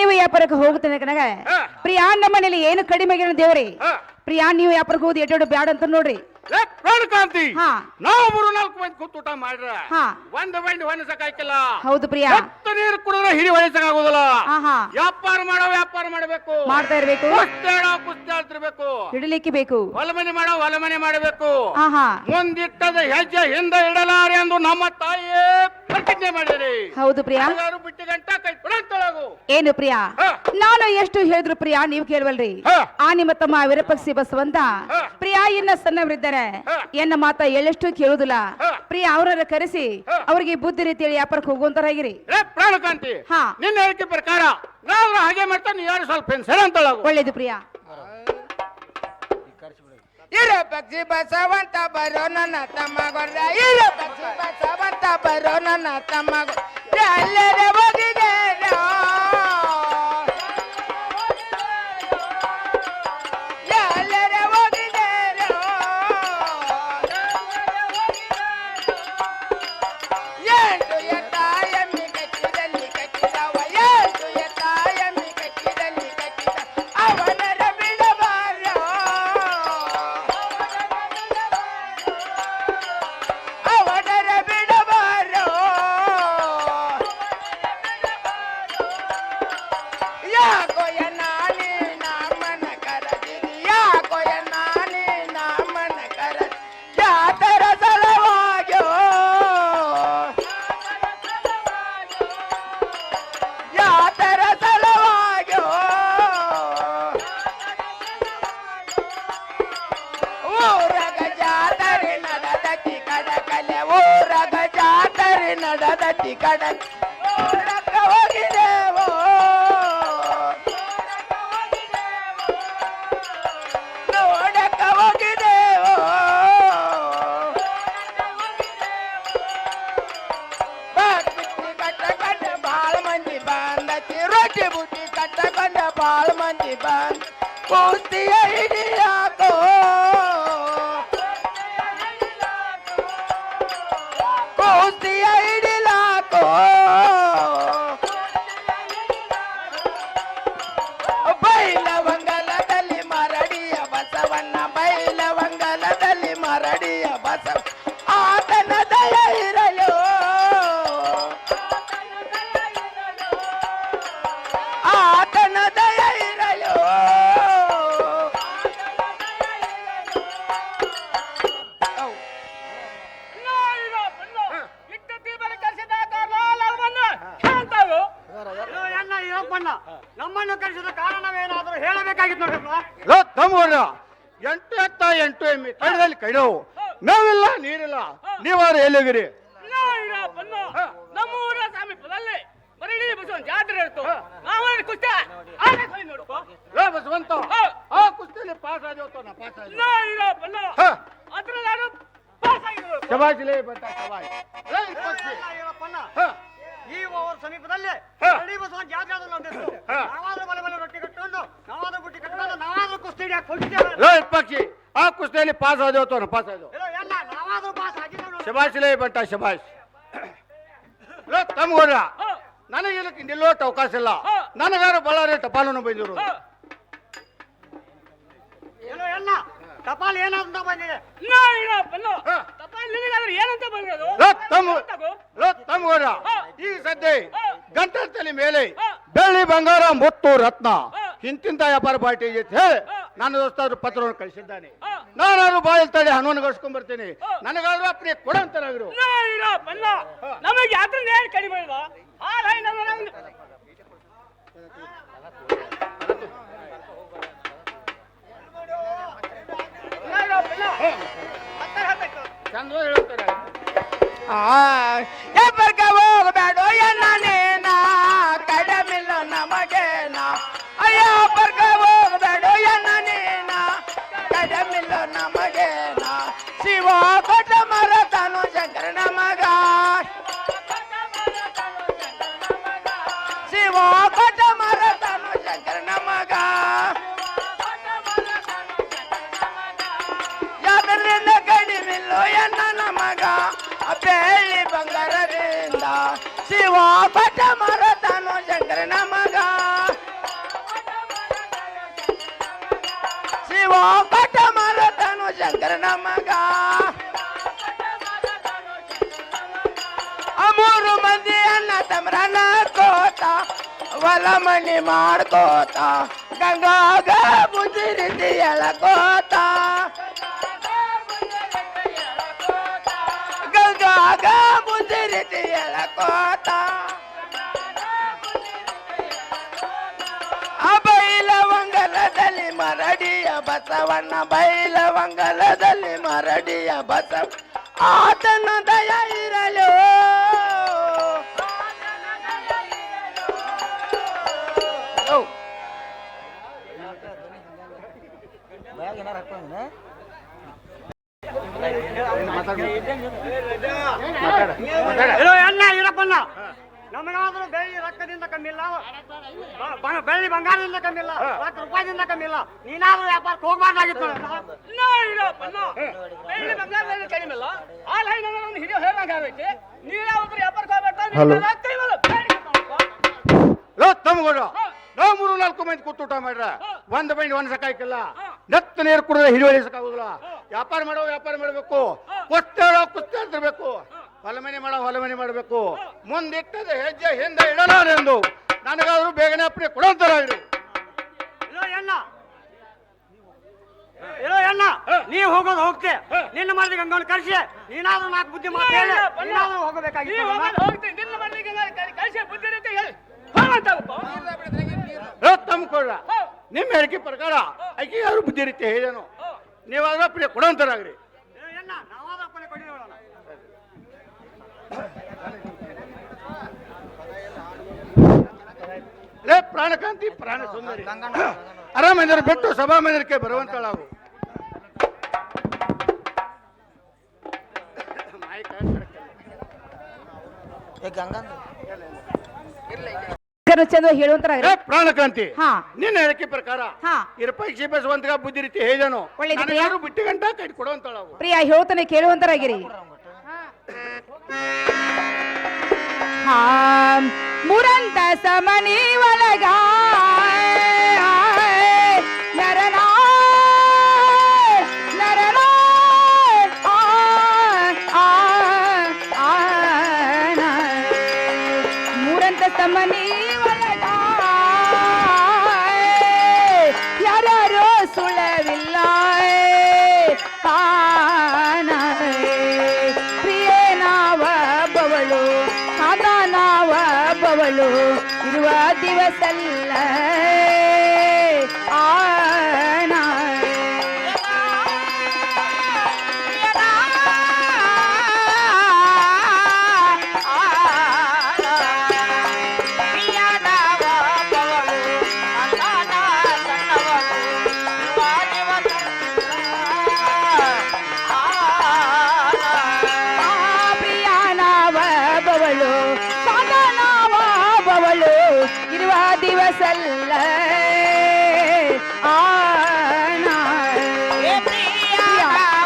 ನೀವು ವ್ಯಾಪಾರಕ್ಕೆ ಹೋಗುತ್ತೇನೆ ಕನಗ ಪ್ರಿಯಾ ನಮ್ಮ ಮನೇಲಿ ಏನು ಕಡಿಮೆ ಆಗಿರೋ ದೇವ್ರಿ ಪ್ರಿಯಾ ನೀವು ವ್ಯಾಪಾರಕ್ಕೆ ಹೋಗುದು ಎಟ್ಟು ಬ್ಯಾಡ ಅಂತ ನೋಡ್ರಿ ಕಾಂತಿ ನಾವು 3-4 ಮಂದಿ ಕೂತು ಊಟ ಮಾಡ್ರ ಒಂದ್ ಬಂಡಿ ಹೊಣಸಕ್ಕಾಯ್ಕಿಲ್ಲ. ಹೌದು ಪ್ರಿಯಾ, ನೀರು ಕುಡಿದ್ರೆ ಹಿಡಿ ಹೊಣಸಕ್ಕಾಗೋದಿಲ್ಲ. ವ್ಯಾಪಾರ ಮಾಡಬೇಕು, ಮಾಡ್ತಾ ಇರ್ಬೇಕು, ಕುಸ್ತಿ ಆಡ್ತಿರ್ಬೇಕು, ಹಿಡಲಿಕ್ಕೆ ಬೇಕು, ಹೊಲ ಮನೆ ಮಾಡಬೇಕು. ಮುಂದಿಟ್ಟದ ಹೆಜ್ಜೆ ಹಿಂದೆ ಇಡಲಾರೆ ಎಂದು ನಮ್ಮ ತಾಯಿಯೇ ಪ್ರತಿಜ್ಞೆ ಮಾಡಿರಿ. ಹೌದು ಪ್ರಿಯಾ, ಬಿಟ್ಟಿ ಗಂಟ ಕೈ ಕೊಡಂತಳಗು. ಏನು ಪ್ರಿಯಾ, ನಾನು ಎಷ್ಟು ಹೇಳಿದ್ರು ಪ್ರಿಯಾ ನೀವು ಕೇಳವಲ್ರಿ. ಆ ನಿಮ್ಮ ತಮ್ಮ ವಿರಪಕ್ಷಿ ಬಸವಂತ ಪ್ರಿಯಾ ಇನ್ನ ಸಣ್ಣವರಿದ್ದಾರೆ, ಎನ್ನ ಮಾತ ಎಳ್ಳಷ್ಟು ಕೇಳುದಿಲ್ಲ. ಪ್ರಿಯಾ ಅವರನ್ನ ಕರೆಸಿ ಅವರಿಗೆ ಬುದ್ಧಿ ರೀತಿಯಲ್ಲಿ ವ್ಯಾಪಾರಕ್ಕೆ ಹೋಗುವಂತರಾಗಿರಿ. ಪ್ರಾಣಕಾಂತಿ, ನಿನ್ನ ಹೇಳಿಕೆ ಪ್ರಕಾರ ನಾವು ಹಾಗೆ ಮಾಡ್ತಾನೆ, ಯಾರು ಸ್ವಲ್ಪ ಅಂತಳಗು. ಒಳ್ಳೇದು ಪ್ರಿಯಾ. ಇರೋ ಪಕ್ಷಿ ಬಸವಂತ ಬರೋ ನನ್ನ ತಮ್ಮ ಗೊರ್ರ, ಇರೋ ಪಕ್ಷಿ ಬಸವಂತ ಬರೋ ನನ್ನ ತಮ್ಮ ಗೊರ್ರ, ಎಲ್ಲರ ಹೋಗಿದ್ದೇನೋ ಎಲ್ಲರ ಹೋಗಿದ್ದೇನೋ, ಎಂಟು ಎತ್ತ ಎಮ್ಮಿ ಕಟ್ಟಿದಲ್ಲಿ ಕಟ್ಟಿದವ, ಎಂಟು ಎತ್ತ ಎಮ್ಮಿ ಕಟ್ಟಿದಲ್ಲಿ ಕಟ್ಟಿದ ಅವನರ ಬಿಡಬಾರೋ, ಅವನರ ಬಿಡಬಾರೋ. ಯಾಕೋ ನಾನೇ ನಮ್ಮನ ಕರದಿರಿ, ಯಾಕೋ ನಾನೇ ನಮ್ಮನ ಕರ ಜಾತರ ಸಲವಾಗ್ಯೋ, ಜಾತರ ಸಲವಾಗ್ಯೋ. ಊರಗ ಜಾತರೆ ನಡೆದತಿ ಕಡಕಲೆ, ಊರಗ ಜಾತರೆ ನಡೆದತಿ ಕಡಕ, ಊರಗ ಹೋಗಿದೇವೋ, ನೋಡಕ ಹೋಗಿದೇವೋ. ಬುಟ್ಟಿ ಕಟ್ಟಕೊಂಡ ಬಾಳ ಮಂದಿ ಬಂದತಿ, ರೊಟ್ಟಿ ಬುಟ್ಟಿ ಕಟ್ಟಕೊಂಡ ಬಾಳ ಮಂದಿ ಬಂದ ಕುಸ್ತಿಯ ಹಿಡಿಯಾಕೋ, ಕುಸ್ತಿಯ ಹಿಡಿಲಾಕೋ. ಬೈಲವಂಗಲದಲ್ಲಿ ಮರಡಿಯ ಬಸವಣ್ಣ, ಬೈಲವಂಗಲದಲ್ಲಿ ಮರಡಿಯ ಬಸವ ಆತನ ದಯ ಇರಲು, ಆತನ ದಯ ಇರಲು. ನಮ್ಮನ್ನು ಕರೆಸಿದ ಕಾರಣವೇನಾದರೂ ಹೇಳಬೇಕಾಗಿತ್ತು ನೋಡ್ರಪ್ಪ. ಎಂಟು ಎತ್ತ ಎಂಟು ಎಮ್ಮಿ ಕೈದಲ್ಲಿ ಕೈಡವು, ಮೇವಿಲ್ಲ ನೀರಿಲ್ಲ, ನೀವಾರು ಎಲ್ಲಿಗಿರಿ? ನಮ್ಮ ಊರ ಸಮೀಪದಲ್ಲಿ ಮರಳಿ ಬಸವನ ಜಾತ್ರೆ ಇರ್ತು, ನಾವು ಕುಸ್ತಿ ನೋಡಪ್ಪ. ಬಸವಂತ ಆ ಕುಸ್ತಿಯಲ್ಲಿ ಪಾಸ್ ಆದೇವತ್ತು, ನಾ ಪಾಸ್ ಆದ ಅದ್ರ ನಾನು ಪಾಸ್ ಆಗಿದ್ರು. ಶಬಾಜಿಲೇ ಬಟ್ಟ ಶಬಾಜ್. ಈ ಊರ ಸಮೀಪದಲ್ಲಿ ಮರಳಿ ಬಸವನ ಜಾತ್ರೆ ನೋಡಿರ್ತು, ನಾವಾದ್ರೂ ಮನೆ ಮನೆ ರೊಟ್ಟಿ ಕಟ್ಕೊಂಡು, ನಾವಾದ್ರೂ ಬುಟ್ಟಿ ಕಟ್ಕೊಂಡು, ನಾವಾದ್ರೂ ಕುಸ್ತಿ ಹಿಡಿಯಕ್ಕೆ ಹೋಗಿದ್ದೇವೆ. ಪಕ್ಷಿ ಆ ಕುಸ್ತಿಯಲ್ಲಿ ಪಾಸ್ ಆದೇವತ್ತು, ನಾ ಪಾಸ್ ಆದೆವು. ಎಲ್ಲ ನಾವಾದ್ರೂ ಪಾಸ್ ಆಗಿದ್ದೇವೆ. ಶಬಾಜಿಲೇ ಬಟ್ಟ ಶಬಾಜ್. ತಮ್ಗೋರ ನನಗೆ ಇದಕ್ಕೆ ನಿಲ್ಲೋಟ ಅವಕಾಶ ಇಲ್ಲ, ನನಗಾರು ಬಳ್ಳಾರಿ ಟಪಾಲನ್ನು ಬೈದರು. ಎಲ್ಲ ಟಪಾಲ್ ಏನಂತ ಬಂದಿದೆ? ಟಪಾಲ್ ನಿನಗಾದ್ರೆ ಏನಂತ ಬಂದಿರೋದು? ತಮ್ಗೋರ ಈ ಸದ್ಯ ಗಂಟಲ ಮೇಲೆ ಬೆಳ್ಳಿ ಬಂಗಾರ ಮುತ್ತು ರತ್ನ ಇಂತಿಂತ ವ್ಯಾಪಾರ ಪಾರ್ಟಿ ಹೇಳಿ ನನ್ನ ದೋಸ್ತಾದ್ರು ಪತ್ರವನ್ನು ಕಳಿಸಿದ್ದಾನೆ. ನಾನಾದ್ರು ಬಾಯಲ್ಲಿ ತಡೆ ಹನುವನ್ನು ಗಳಿಸ್ಕೊಂಡ್ ಬರ್ತೀನಿ, ನನಗಾದ್ರೂ ಅಪ್ನೇ ಕೊಡಂತನಾಗಿರು. ನಮಗೆ ಯಾತ್ರ ಏನು ಕಡಿಮೆ ಇಲ್ಲ. ಚಂದ ಹೇಳ್ತಾರೆ. ಎಬ್ಬರ್ಗ ಹೋಗಬೇಡ ಎನ್ನ ಕಡಮಿಲ್ಲ ನಮಗೇನ, ಅಯ್ಯ ಬರ್ಗ ಹೋಗಬೇಡ ಎನ್ನ ಕಡಮಿಲ್ಲ ನಮಗೇನ. ಶಿವ ಕೊಟ್ಟ ಮರ ತಾನು ಶಂಕರನ ಮಗ, ಶಿವ ಕೊಟ್ಟ ಮರ ತಾನು ಶಂಕರನ ಮಗ. ಯಾವ್ದ್ರಿಂದ ಕಡಿಮಿಲ್ಲೋ ಎನ್ನ ನಮಗ, ಬೆಳ್ಳಿ ಬಂಗಾರದಿಂದ ಶಿವ ಕೊಟ್ಟ ಮರ ತಾನು ಶಂಕರನ ಮಗ. ಶಂಕರನ ಮಗ ಮೂರು ಮಂದಿ ಅಣ್ಣ ತಮ್ರನ ಕೋತ ಹೊಲ ಮಣ್ಣಿ ಮಾಡ್ಕೋತ ಗಂಗಾಗ ಬುದ್ಧಿ ರೀತಿ ಎಳಕೋತ ಗಂಗಾಗ ಬುದ್ಧಿ ರೀತಿ ಎಳಕೋತ ಬೈಲವಂಗಲದಲ್ಲಿ ಮರಡಿಯ ಬಸವಣ್ಣ ಬೈಲವಂಗಲದಲ್ಲಿ ಮರಡಿಯ ಬಸವ ಆತನ ದಯ ಇರಲು ಇರೋ ಅಣ್ಣ ಇರಪ್ಪಣ್ಣ ನಮಗಾದ್ರೂ ಬೆಳ್ಳಿ ರೊಕ್ಕದಿಂದ ಕಮ್ಮಿ ಇಲ್ಲ ಬೆಳ್ಳಿ ಬಂಗಾರದಿಂದ ಕಮ್ಮಿ ಇಲ್ಲ ಲಕ್ಷ ರೂಪಾಯಿದಿಂದ ಕಮ್ಮಿ ಇಲ್ಲ ನೀನಾದ್ರೂ ವ್ಯಾಪಾರಕ್ಕೆ ಹೋಗ್ಬಾರ್ದಾಗಿತ್ತು ಬೆಳ್ಳಿ ಬಂಗಾರದಿಂದ ಕಡಿಮೆ ಇಲ್ಲ ಆ ಲೈನ್ ಹಿರಿಯ ಹೇಳಬೇಕಾಗೈತಿ ನೀನಾದ್ರೂ ವ್ಯಾಪಾರಕ್ಕೆ ಲೋ ತಮ್ಗೌಡ ನಾವು 3-4 ಮಂದಿ ಕೂತು ಊಟ ಮಾಡ್ರ ಒಂದ್ ಬೈಂಡ್ ಒಂದ್ ಸಕಾಯ್ಕಿಲ್ಲ ನೆತ್ತ ನೀರು ಕುಡಿದ್ರೆ ಹಿಡಿಯೋದಿಸಕ್ಕಾಗುದಿಲ್ಲ ವ್ಯಾಪಾರ ಮಾಡಬೇಕು ಕುಸ್ತಿ ಇರ್ಬೇಕು ಹೊಲ ಮನೆ ಮಾಡಬೇಕು ಮುಂದಿಟ್ಟದ ಹೆಜ್ಜೆ ಹಿಂದೆ ಇಡಲಾರೆಂದು ನನಗಾದ್ರೂ ಬೇಗನೆ ಅಪ್ಪಣೆ ಕೊಡೋಂತಾರಾಗ್ರಿ ಇರೋ ಅಣ್ಣ ನೀವ್ ಹೋಗೋದು ಹೋಗ್ತೆ ನಿನ್ನ ಮನೆಗೆ ಹಂಗನ್ನು ಕರ್ಸಿ ನೀನಾದ್ರೂ 4 ಬುದ್ಧಿ ಮಾತು ಹೇಳಿ ನೀನಾದ್ರೂ ತಮ್ಕೊಳ್ರ ನಿಮ್ಮ ಹೇಳಿಕೆ ಪ್ರಕಾರ ಆಕೆ ಯಾರು ಬುದ್ಧಿ ರೀತಿ ಹೇಳೇನು ನೀವಾದ್ರೂ ಅಪ್ಪಣೆ ಕೊಡೋಂತಾರಾಗ್ರಿ ನಾವಾದ್ರೂ ಅಪ್ಪಣೆ ಕೊಡಿ ನೋಡೋಣ ಲೇ ಪ್ರಾಣಕಾಂತಿ ಪ್ರಾಣ ಸುಂದರಿ ಆರಾಮಂದಿರ ಬಿಟ್ಟು ಸಭಾ ಮಂದಿರಕ್ಕೆ ಬರುವಂತಳಾಗು ಚಂದ ಹೇಳುವಂತರ ಲೇ ಪ್ರಾಣಕಾಂತಿ ಹಾ. ನಿನ್ನ ಹೇಳಿಕೆ ಪ್ರಕಾರ ಹಾ. ಇರಪೈಕ್ಷೆ ಬಸವಂತಗ ಬುದ್ಧಿ ರೀತಿ ಹೇಳೇನು ಒಳ್ಳೇದು ಯಾರು ಬಿಟ್ಟು ಗಂಟ ಕೈ ಕೊಡುವಂತಳಾಗು ಪ್ರಿಯ ಹೇಳ್ತಾನೆ ಕೇಳುವಂತರಾಗಿರಿ ಹಾ ಮುರಂತ ಸಮನಿ ಒಳಗ ನರನ ನರನ ಮುರಂತ ಸಮನಿ ಒಳಗ ಯಾರೋ ಸುಳವಿಲ್ಲ ಬವಳು ಇರುವ ದಿವಸಲ್ಲ ಆನ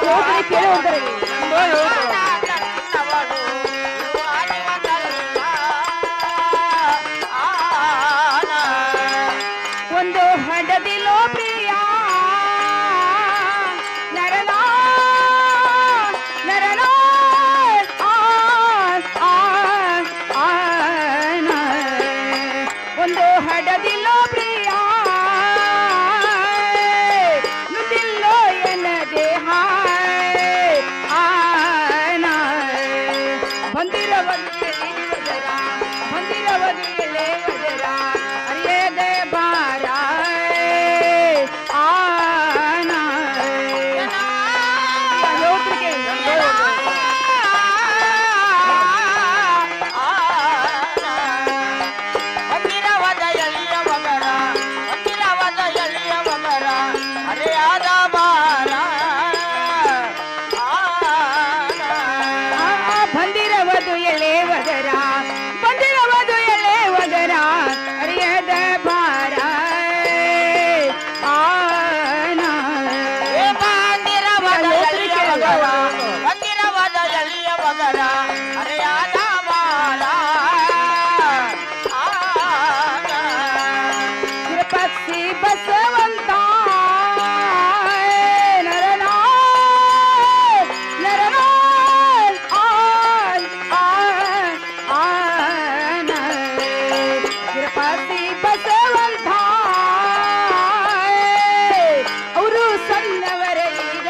ಇರುವ ದಿವಸಲ್ಲ ಒಂದು ಹಡದಿಲೋ ಪ್ರಿಯ ನರನ ನರನ ಒಂದು ಹಡದಿಲ್ಲೋ ಪ್ರಿಯ ನುಡಿಲ್ಲೋ ಎನ್ನ ದೇಹ ಬಂದಿರವದಿಯಲೇ ವಜರ ಅರಿಯದೆ ಬಾರ ಬಸವಂತ ಅವರು ಸಣ್ಣವರೀಗ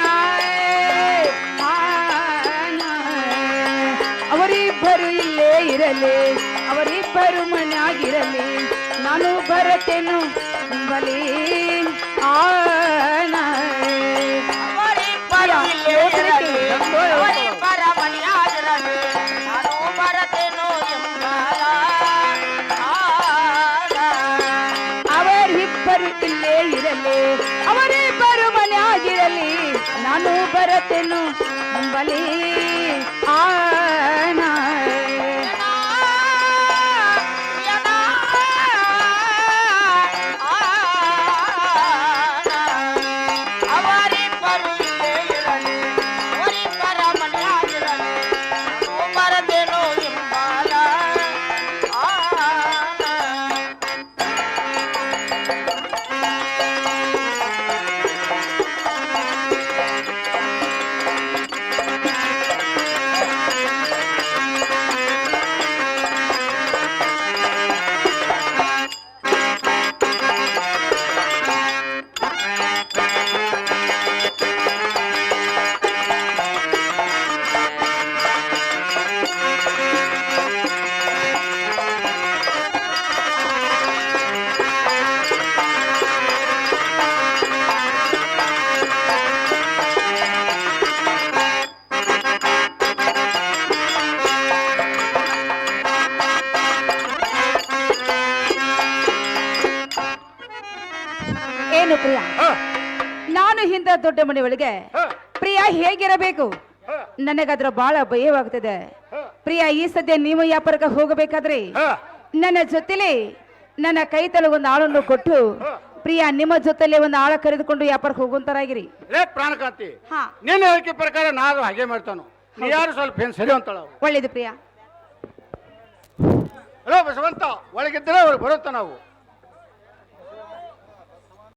ಅವರಿಬ್ಬರು ಇಲ್ಲೇ ಇರಲಿ, ಅವರಿಬ್ಬರು ಮನೆಯಾಗಿರಲಿ, ನಾನು ಬರತೇನು ಬಲಿ ಅವರಿಬ್ಬರು ಇಲ್ಲೇ ಇರಲಿ, ಅವರಿಬ್ಬರು ಮನೆಯಾಗಿರಲಿ, ನಾನು ಬರತೇನು ಬಲಿ ಏನು ಪ್ರಿಯ, ನಾನು ಹಿಂದ ದೊಡ್ಡ ಮನೆ ಒಳಗೆ ಪ್ರಿಯ ಹೇಗಿರಬೇಕು ನನಗದ್ರ ಬಹಳ ಭಯವಾಗ್ತದೆ. ಪ್ರಿಯ ಈ ಸದ್ಯ ನೀವು ವ್ಯಾಪಾರಕ್ಕೆ ಹೋಗಬೇಕಾದ್ರೆ ನನ್ನ ಜೊತೆಲಿ ನನ್ನ ಕೈ ತಲೆ ಒಂದು ಆಳನ್ನು ಕೊಟ್ಟು ಪ್ರಿಯ ನಿಮ್ಮ ಜೊತೆಲೆ ಒಂದು ಆಳ ಕರೆದುಕೊಂಡು ವ್ಯಾಪಾರಕ್ಕೆ ಹೋಗುವಂತರಾಗಿರಿ. ಲೇ ಪ್ರಾಣಕಾಂತಿ, ಹಾ ನಿನ್ನ ಹೇಳಿಕೆ ಪ್ರಕಾರ ನಾನು ಹಾಗೆ ಮಾಡ್ತಾನು. ನೀ ಯಾರು ಸ್ವಲ್ಪ ಏನ್ ಸರಿ ಅಂತಾಳ. ಒಳ್ಳೇದು ಪ್ರಿಯ. ಹಲೋ ಬಸವಂತ, ಒಳಗಿದ್ದರೆ ಅವ್ರು ಬರುತ್ತ ನಾವು